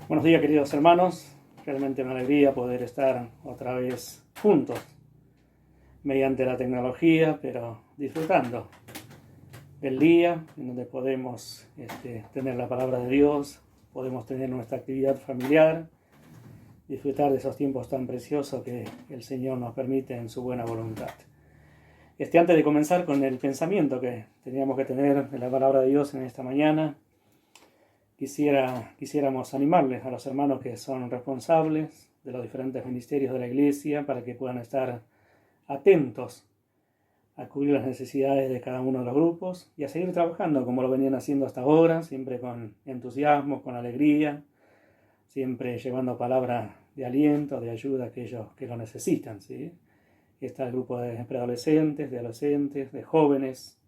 Buenos días, queridos hermanos. Realmente una alegría poder estar otra vez juntos mediante la tecnología, pero disfrutando del día en donde podemos tener la palabra de Dios, podemos tener nuestra actividad familiar, disfrutar de esos tiempos tan preciosos que el Señor nos permite en su buena voluntad. Antes de comenzar con el pensamiento que teníamos que tener de la palabra de Dios en esta mañana, quisiéramos animarles a los hermanos que son responsables de los diferentes ministerios de la iglesia para que puedan estar atentos a cubrir las necesidades de cada uno de los grupos y a seguir trabajando como lo venían haciendo hasta ahora, siempre con entusiasmo, con alegría, siempre llevando palabra de aliento, de ayuda a aquellos que lo necesitan, ¿sí? Está el grupo de preadolescentes, de adolescentes, de jóvenes.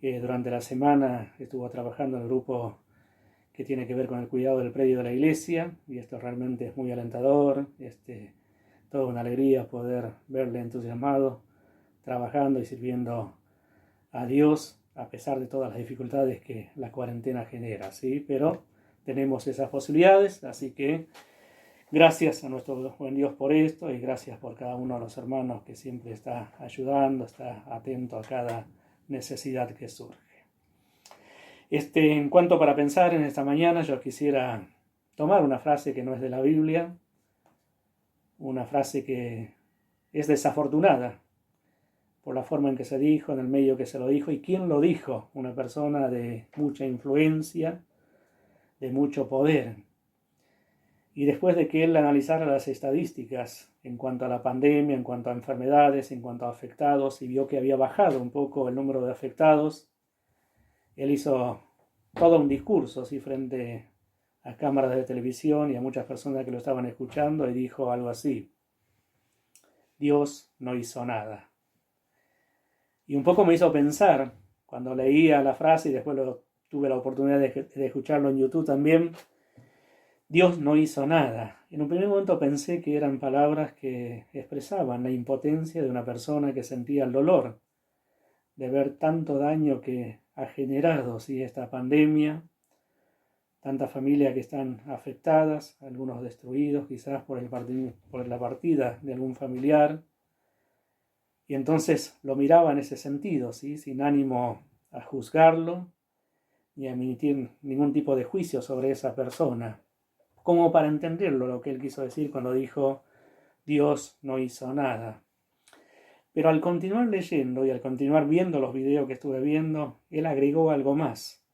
Durante la semana estuvo trabajando el grupo que tiene que ver con el cuidado del predio de la iglesia, y esto realmente es muy alentador, toda una alegría poder verle entusiasmado, trabajando y sirviendo a Dios, a pesar de todas las dificultades que la cuarentena genera, ¿sí? Pero tenemos esas posibilidades, así que gracias a nuestro buen Dios por esto, y gracias por cada uno de los hermanos que siempre está ayudando, está atento a cada necesidad que surge. En cuanto para pensar en esta mañana, yo quisiera tomar una frase que no es de la Biblia, una frase que es desafortunada por la forma en que se dijo, en el medio que se lo dijo, y quién lo dijo, una persona de mucha influencia, de mucho poder. Y después de que él analizara las estadísticas en cuanto a la pandemia, en cuanto a enfermedades, en cuanto a afectados, y vio que había bajado un poco el número de afectados, él hizo todo un discurso así frente a cámaras de televisión y a muchas personas que lo estaban escuchando, y dijo algo así: Dios no hizo nada. Y un poco me hizo pensar, cuando leía la frase y después tuve la oportunidad de escucharlo en YouTube también, Dios no hizo nada. En un primer momento pensé que eran palabras que expresaban la impotencia de una persona que sentía el dolor de ver tanto daño que ha generado, ¿sí?, esta pandemia, tantas familias que están afectadas, algunos destruidos quizás por la partida de algún familiar. Y entonces lo miraba en ese sentido, ¿sí?, sin ánimo a juzgarlo ni a emitir ningún tipo de juicio sobre esa persona, como para entenderlo lo que él quiso decir cuando dijo Dios no hizo nada. Pero al continuar leyendo y al continuar viendo los videos que estuve viendo, él agregó algo más.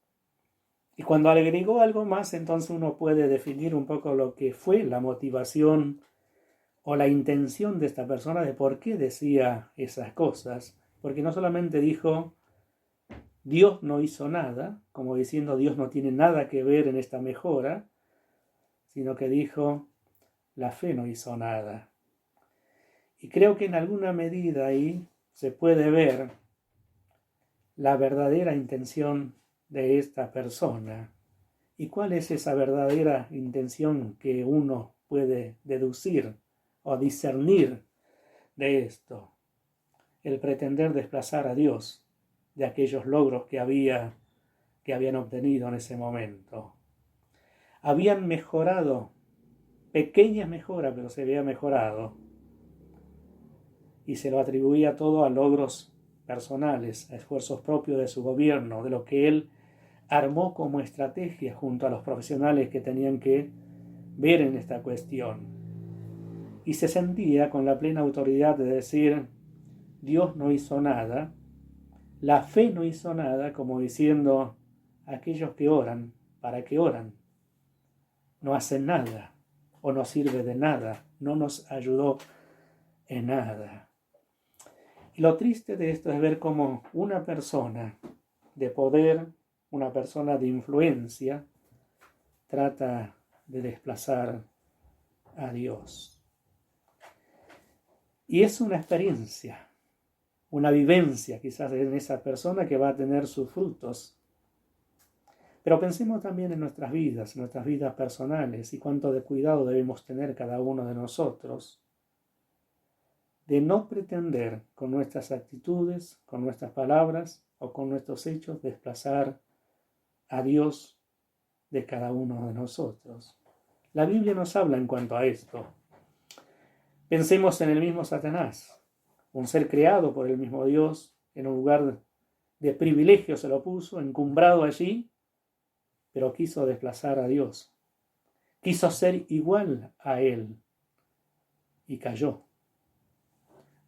Y cuando agregó algo más, entonces uno puede definir un poco lo que fue la motivación o la intención de esta persona de por qué decía esas cosas. Porque no solamente dijo Dios no hizo nada, como diciendo Dios no tiene nada que ver en esta mejora, sino que dijo la fe no hizo nada. Y creo que en alguna medida ahí se puede ver la verdadera intención de esta persona. ¿Y cuál es esa verdadera intención que uno puede deducir o discernir de esto? El pretender desplazar a Dios de aquellos logros que habían obtenido en ese momento. Habían mejorado, pequeñas mejoras, pero se había mejorado. Y se lo atribuía todo a logros personales, a esfuerzos propios de su gobierno, de lo que él armó como estrategia junto a los profesionales que tenían que ver en esta cuestión. Y se sentía con la plena autoridad de decir Dios no hizo nada, la fe no hizo nada, como diciendo aquellos que oran, ¿para qué oran? No hacen nada o no sirve de nada, no nos ayudó en nada. Y lo triste de esto es ver cómo una persona de poder, una persona de influencia, trata de desplazar a Dios. Y es una experiencia, una vivencia quizás en esa persona que va a tener sus frutos. Pero pensemos también en nuestras vidas personales, y cuánto de cuidado debemos tener cada uno de nosotros de no pretender con nuestras actitudes, con nuestras palabras o con nuestros hechos desplazar a Dios de cada uno de nosotros. La Biblia nos habla en cuanto a esto. Pensemos en el mismo Satanás, un ser creado por el mismo Dios, en un lugar de privilegio se lo puso, encumbrado allí, pero quiso desplazar a Dios. Quiso ser igual a Él y cayó.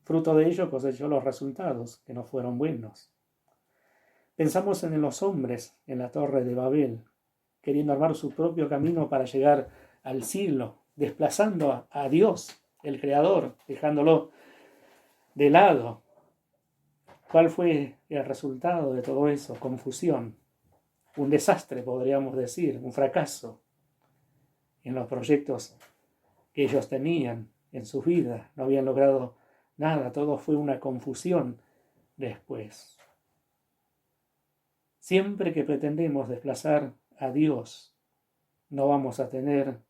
Fruto de ello cosechó los resultados, que no fueron buenos. Pensamos en los hombres en la torre de Babel, queriendo armar su propio camino para llegar al cielo, desplazando a Dios, el Creador, dejándolo de lado. ¿Cuál fue el resultado de todo eso? Confusión, un desastre, podríamos decir, un fracaso en los proyectos que ellos tenían en sus vidas. No habían logrado nada, todo fue una confusión después. Siempre que pretendemos desplazar a Dios, no vamos a tener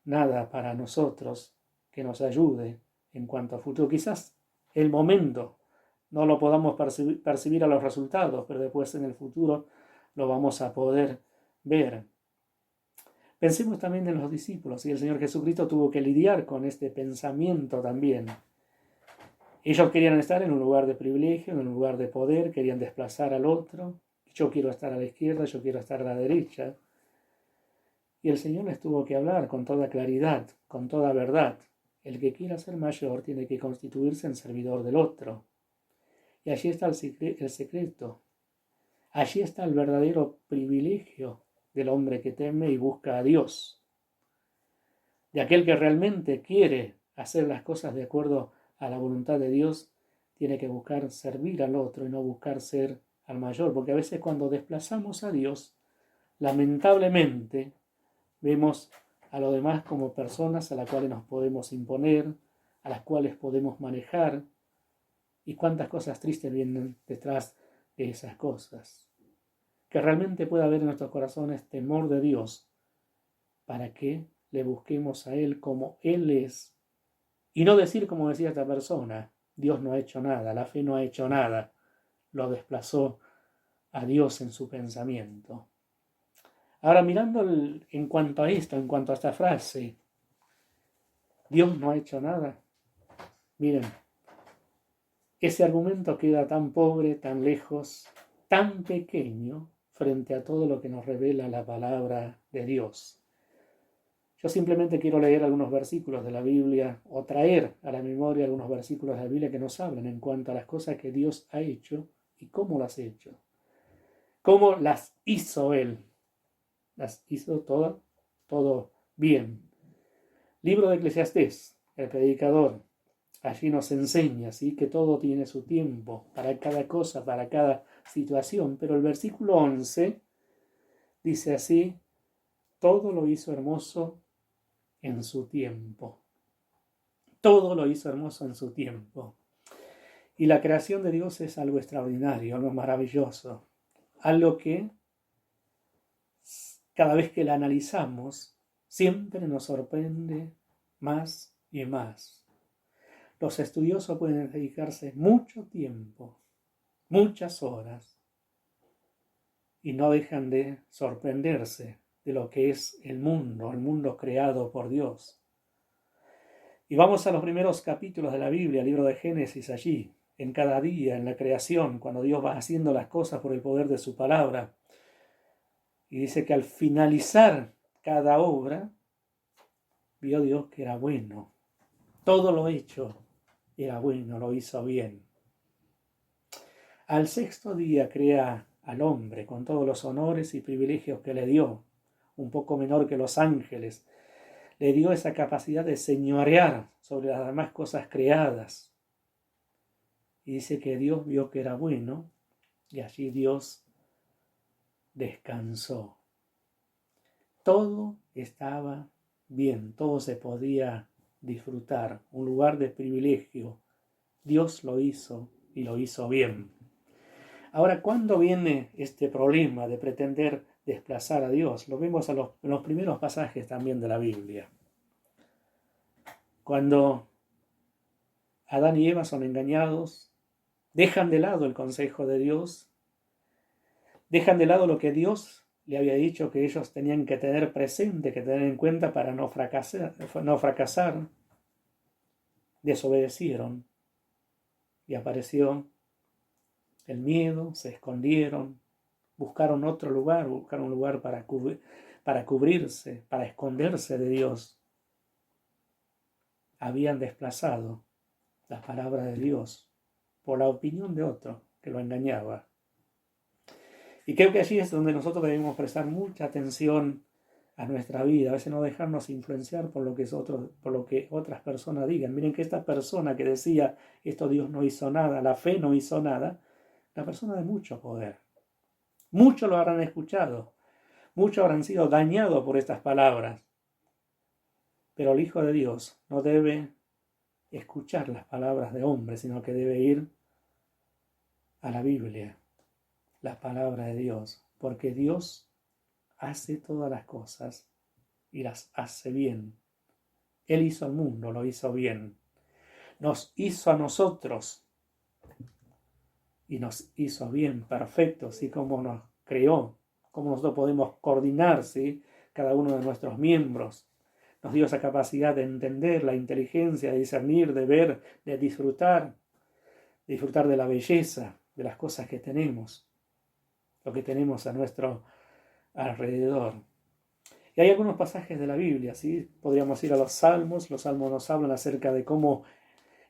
nada para nosotros que nos ayude en cuanto a futuro. Quizás el momento no lo podamos percibir a los resultados, pero después en el futuro lo vamos a poder ver. Pensemos también en los discípulos, y el Señor Jesucristo tuvo que lidiar con este pensamiento también. Ellos querían estar en un lugar de privilegio, en un lugar de poder, querían desplazar al otro. Yo quiero estar a la izquierda, yo quiero estar a la derecha. Y el Señor les tuvo que hablar con toda claridad, con toda verdad. El que quiera ser mayor tiene que constituirse en servidor del otro. Y allí está el secreto. Allí está el verdadero privilegio del hombre que teme y busca a Dios. De aquel que realmente quiere hacer las cosas de acuerdo a la voluntad de Dios, tiene que buscar servir al otro y no buscar ser al mayor, porque a veces cuando desplazamos a Dios, lamentablemente vemos a los demás como personas a las cuales nos podemos imponer, a las cuales podemos manejar, y cuántas cosas tristes vienen detrás de esas cosas. Que realmente pueda haber en nuestros corazones temor de Dios, para que le busquemos a Él como Él es, y no decir como decía esta persona, Dios no ha hecho nada, la fe no ha hecho nada, lo desplazó a Dios en su pensamiento. Ahora mirando en cuanto a esto, en cuanto a esta frase, Dios no ha hecho nada. Miren, ese argumento queda tan pobre, tan lejos, tan pequeño frente a todo lo que nos revela la palabra de Dios. Yo simplemente quiero leer algunos versículos de la Biblia o traer a la memoria algunos versículos de la Biblia que nos hablan en cuanto a las cosas que Dios ha hecho y cómo las ha hecho. Cómo las hizo Él. Las hizo todo bien. Libro de Eclesiastés, el predicador, allí nos enseña, ¿sí?, que todo tiene su tiempo, para cada cosa, para cada situación. Pero el versículo 11 dice así: todo lo hizo hermoso en su tiempo. Todo lo hizo hermoso en su tiempo. Y la creación de Dios es algo extraordinario, algo maravilloso, algo que cada vez que la analizamos siempre nos sorprende más y más. Los estudiosos pueden dedicarse mucho tiempo, muchas horas, y no dejan de sorprenderse de lo que es el mundo creado por Dios. Y vamos a los primeros capítulos de la Biblia, el libro de Génesis, allí, en cada día, en la creación, cuando Dios va haciendo las cosas por el poder de su palabra. Y dice que al finalizar cada obra, vio Dios que era bueno. Todo lo hecho era bueno, lo hizo bien. Al sexto día crea al hombre con todos los honores y privilegios que le dio, un poco menor que los ángeles. Le dio esa capacidad de señorear sobre las demás cosas creadas. Y dice que Dios vio que era bueno, y allí Dios descansó. Todo estaba bien, todo se podía disfrutar, un lugar de privilegio. Dios lo hizo y lo hizo bien. Ahora, ¿cuándo viene este problema de pretender desplazar a Dios? Lo vemos en los primeros pasajes también de la Biblia. Cuando Adán y Eva son engañados, dejan de lado el consejo de Dios, dejan de lado lo que Dios le había dicho que ellos tenían que tener presente, que tener en cuenta para no fracasar. Desobedecieron y apareció el miedo, se escondieron, buscaron otro lugar, buscaron un lugar para cubrirse, para esconderse de Dios. Habían desplazado la palabra de Dios por la opinión de otro que lo engañaba. Y creo que allí es donde nosotros debemos prestar mucha atención a nuestra vida, a veces no dejarnos influenciar por lo que otras personas digan. Miren que esta persona que decía, esto Dios no hizo nada, la fe no hizo nada, la persona de mucho poder. Muchos lo habrán escuchado, muchos habrán sido dañados por estas palabras. Pero el Hijo de Dios no debe escuchar las palabras de hombres, sino que debe ir a la Biblia, la palabra de Dios, porque Dios hace todas las cosas y las hace bien. Él hizo el mundo, lo hizo bien. Nos hizo a nosotros y nos hizo bien, perfecto, así como nos creó, como nosotros podemos coordinar, ¿sí? Cada uno de nuestros miembros. Nos dio esa capacidad de entender, la inteligencia, de discernir, de ver, de disfrutar de la belleza, de las cosas que tenemos, lo que tenemos a nuestro alrededor. Y hay algunos pasajes de la Biblia, ¿sí? Podríamos ir a los salmos nos hablan acerca de cómo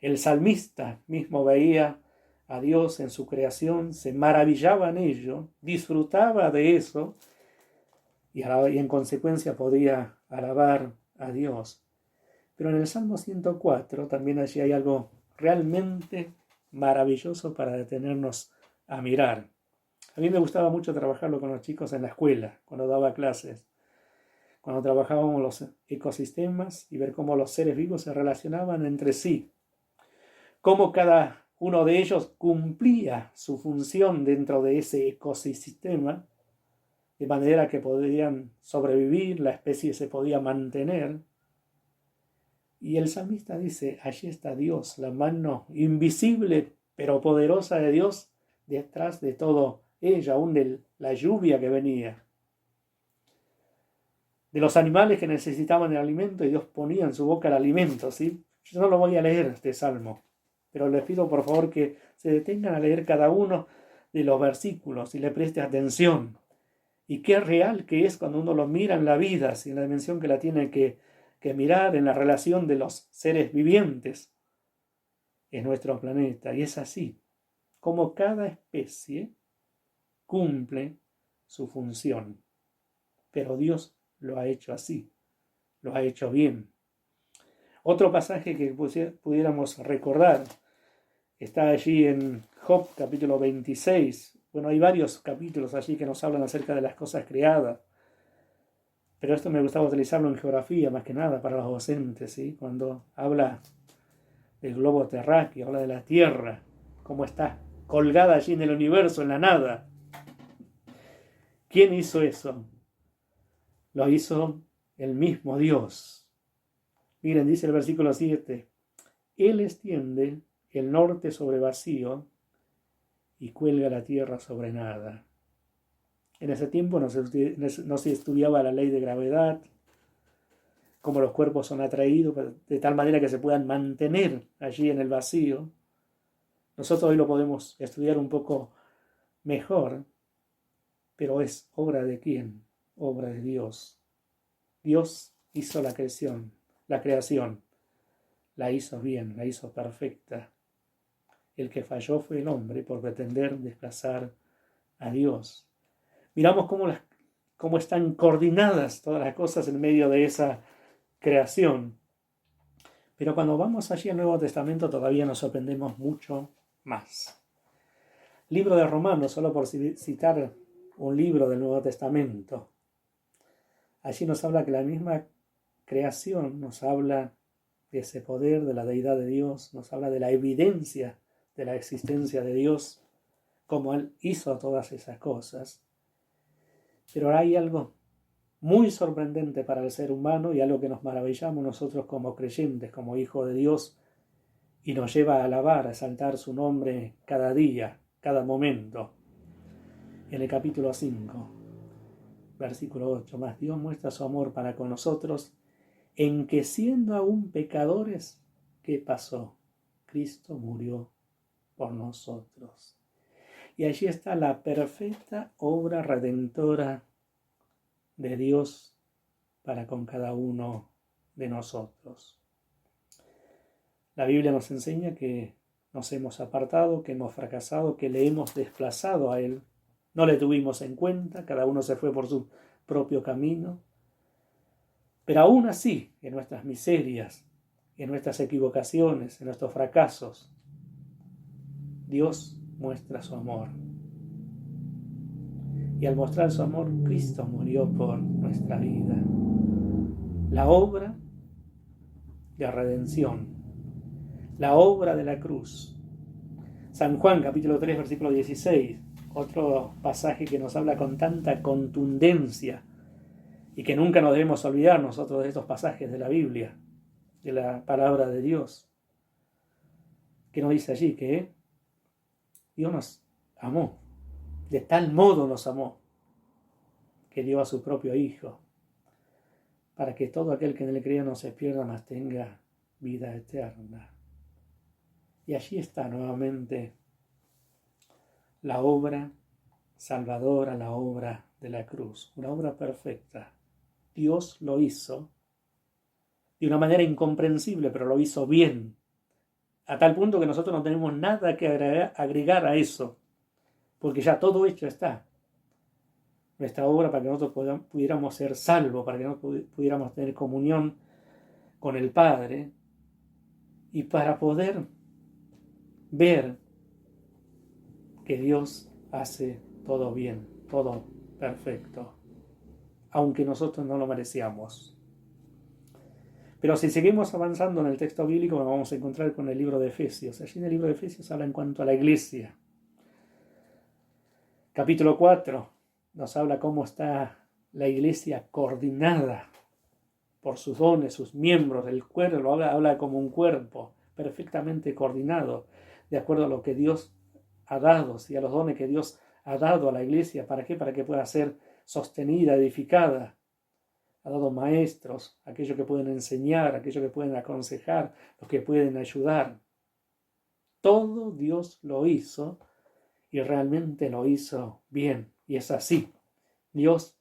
el salmista mismo veía a Dios en su creación, se maravillaba en ello, disfrutaba de eso y en consecuencia podía alabar a Dios. Pero en el Salmo 104 también allí hay algo realmente maravilloso para detenernos a mirar. A mí me gustaba mucho trabajarlo con los chicos en la escuela, cuando daba clases, cuando trabajábamos los ecosistemas y ver cómo los seres vivos se relacionaban entre sí, cómo cada uno de ellos cumplía su función dentro de ese ecosistema, de manera que podían sobrevivir, la especie se podía mantener. Y el salmista dice, allí está Dios, la mano invisible pero poderosa de Dios detrás de todo ello, aún de la lluvia que venía. De los animales que necesitaban el alimento y Dios ponía en su boca el alimento, ¿sí? Yo no lo voy a leer este salmo, pero les pido por favor que se detengan a leer cada uno de los versículos y le preste atención. Y qué real que es cuando uno lo mira en la vida, ¿sí? En la dimensión que la tiene que mirar, en la relación de los seres vivientes en nuestro planeta. Y es así, como cada especie cumple su función. Pero Dios lo ha hecho así, lo ha hecho bien. Otro pasaje que pudiéramos recordar está allí en Job capítulo 26. Bueno, hay varios capítulos allí que nos hablan acerca de las cosas creadas. Pero esto me gustaba utilizarlo en geografía, más que nada para los docentes, ¿sí? Cuando habla del globo terráqueo, habla de la Tierra, cómo está colgada allí en el universo, en la nada. ¿Quién hizo eso? Lo hizo el mismo Dios. Miren, dice el versículo 7, Él extiende el norte sobre vacío y cuelga la tierra sobre nada. En ese tiempo no se estudiaba la ley de gravedad, cómo los cuerpos son atraídos de tal manera que se puedan mantener allí en el vacío. Nosotros hoy lo podemos estudiar un poco mejor, pero es obra de ¿quién? Obra de Dios. Dios hizo la creación, la hizo bien, la hizo perfecta. El que falló fue el hombre por pretender desplazar a Dios. Miramos cómo están coordinadas todas las cosas en medio de esa creación. Pero cuando vamos allí al Nuevo Testamento todavía nos sorprendemos mucho más. Libro de Romanos, solo por citar un libro del Nuevo Testamento. Allí nos habla que la misma creación nos habla de ese poder, de la deidad de Dios, nos habla de la evidencia de la existencia de Dios, como Él hizo todas esas cosas. Pero hay algo muy sorprendente para el ser humano y algo que nos maravillamos nosotros como creyentes, como hijos de Dios, y nos lleva a alabar, a exaltar su nombre cada día, cada momento. En el capítulo 5, versículo 8, más Dios muestra su amor para con nosotros en que siendo aún pecadores, ¿qué pasó? Cristo murió por nosotros. Y allí está la perfecta obra redentora de Dios para con cada uno de nosotros. La Biblia nos enseña que nos hemos apartado, que hemos fracasado, que le hemos desplazado a Él. No le tuvimos en cuenta, cada uno se fue por su propio camino. Pero aún así, en nuestras miserias, en nuestras equivocaciones, en nuestros fracasos, Dios muestra su amor. Y al mostrar su amor, Cristo murió por nuestra vida. La obra de redención, la obra de la cruz. San Juan, capítulo 3, versículo 16, otro pasaje que nos habla con tanta contundencia y que nunca nos debemos olvidar nosotros de estos pasajes de la Biblia, de la palabra de Dios, que nos dice allí que Dios nos amó, de tal modo nos amó, que dio a su propio Hijo, para que todo aquel que en él crea no se pierda, mas tenga vida eterna. Y allí está nuevamente la obra salvadora, la obra de la cruz, una obra perfecta. Dios lo hizo de una manera incomprensible, pero lo hizo bien, a tal punto que nosotros no tenemos nada que agregar a eso, porque ya todo hecho está. Nuestra obra para que nosotros pudiéramos ser salvos, para que nosotros pudiéramos tener comunión con el Padre y para poder ver que Dios hace todo bien, todo perfecto, aunque nosotros no lo merecíamos. Pero si seguimos avanzando en el texto bíblico, nos vamos a encontrar con el libro de Efesios. Allí en el libro de Efesios habla en cuanto a la iglesia. Capítulo 4 nos habla cómo está la iglesia coordinada por sus dones, sus miembros, el cuerpo, habla como un cuerpo perfectamente coordinado, de acuerdo a lo que Dios ha dado, y a los dones que Dios ha dado a la iglesia. ¿Para qué? Para que pueda ser sostenida, edificada. Ha dado maestros, aquellos que pueden enseñar, aquellos que pueden aconsejar, los que pueden ayudar. Todo Dios lo hizo y realmente lo hizo bien. Y es así. Dios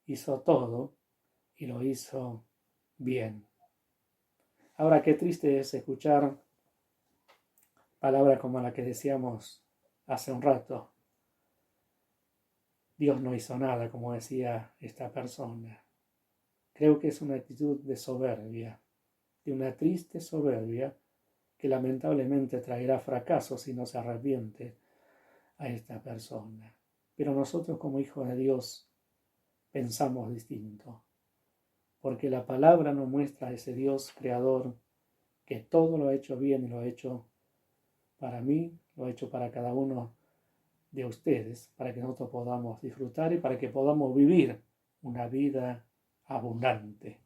hizo todo y lo hizo bien. Ahora, qué triste es escuchar palabras como la que decíamos hace un rato. Dios no hizo nada, como decía esta persona. Creo que es una actitud de soberbia, de una triste soberbia que lamentablemente traerá fracaso si no se arrepiente a esta persona. Pero nosotros como hijos de Dios pensamos distinto, porque la palabra nos muestra a ese Dios creador que todo lo ha hecho bien y lo ha hecho para mí, lo ha hecho para cada uno de ustedes, para que nosotros podamos disfrutar y para que podamos vivir una vida abundante.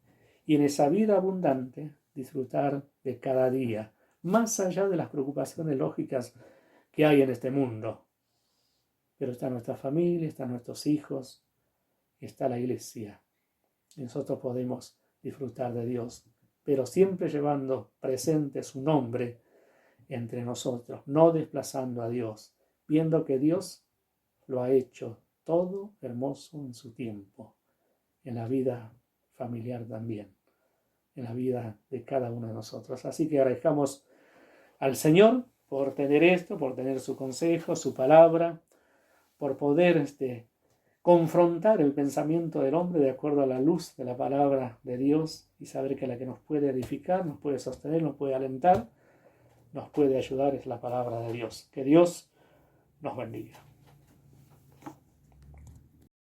Y en esa vida abundante disfrutar de cada día, más allá de las preocupaciones lógicas que hay en este mundo. Pero está nuestra familia, están nuestros hijos, está la iglesia. Y nosotros podemos disfrutar de Dios, pero siempre llevando presente su nombre entre nosotros, no desplazando a Dios, viendo que Dios lo ha hecho todo hermoso en su tiempo, en la vida familiar también, en la vida de cada uno de nosotros. Así que agradezcamos al Señor por tener esto, por tener su consejo, su palabra, por poder confrontar el pensamiento del hombre de acuerdo a la luz de la palabra de Dios y saber que la que nos puede edificar, nos puede sostener, nos puede alentar, nos puede ayudar es la palabra de Dios. Que Dios nos bendiga.